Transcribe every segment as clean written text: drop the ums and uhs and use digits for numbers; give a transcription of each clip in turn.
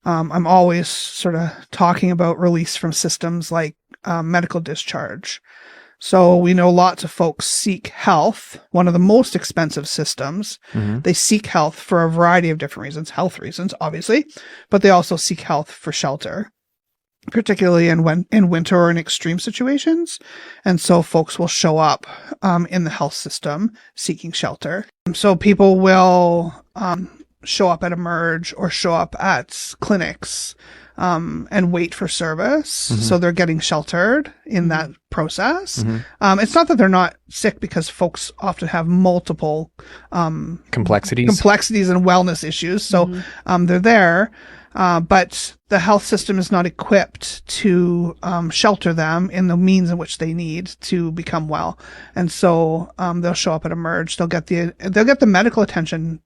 I'm always sort of talking about release from systems like medical discharge. So we know lots of folks seek health, one of the most expensive systems. Mm-hmm. They seek health for a variety of different reasons, health reasons, obviously, but they also seek health for shelter, particularly in winter or in extreme situations. And so folks will show up in the health system seeking shelter. So people will show up at Emerge or show up at clinics and wait for service. Mm-hmm. So they're getting sheltered in that process. Mm-hmm. It's not that they're not sick, because folks often have multiple complexities and wellness issues. So they're there. But the health system is not equipped to shelter them in the means in which they need to become well. And so they'll show up at Emerge. They'll get the medical attention,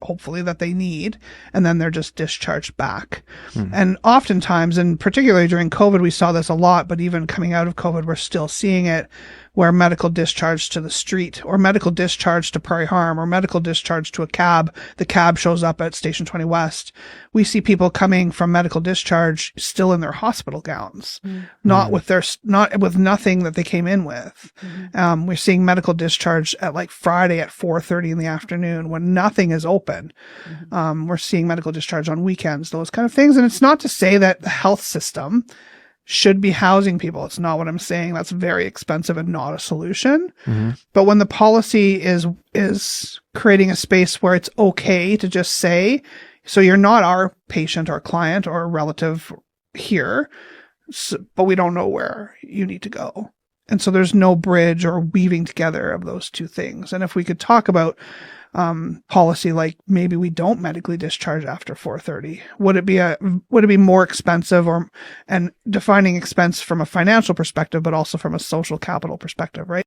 hopefully, that they need, and then they're just discharged back. And oftentimes, and particularly during COVID, we saw this a lot, but even coming out of COVID, we're still seeing it, where medical discharge to the street, or medical discharge to Prairie Harm, or medical discharge to a cab. The cab shows up at Station 20 West. We see people coming from medical discharge still in their hospital gowns, not with nothing that they came in with. We're seeing medical discharge at like Friday at 4:30 in the afternoon when nothing is open. We're seeing medical discharge on weekends, those kind of things. And it's not to say that the health system should be housing people. It's not what I'm saying. That's very expensive and not a solution. But when the policy is creating a space where it's okay to just say, so you're not our patient or client or relative here, but we don't know where you need to go. And so there's no bridge or weaving together of those two things. And if we could talk about policy, like maybe we don't medically discharge after 4:30, would it be more expensive, and defining expense from a financial perspective, but also from a social capital perspective, right?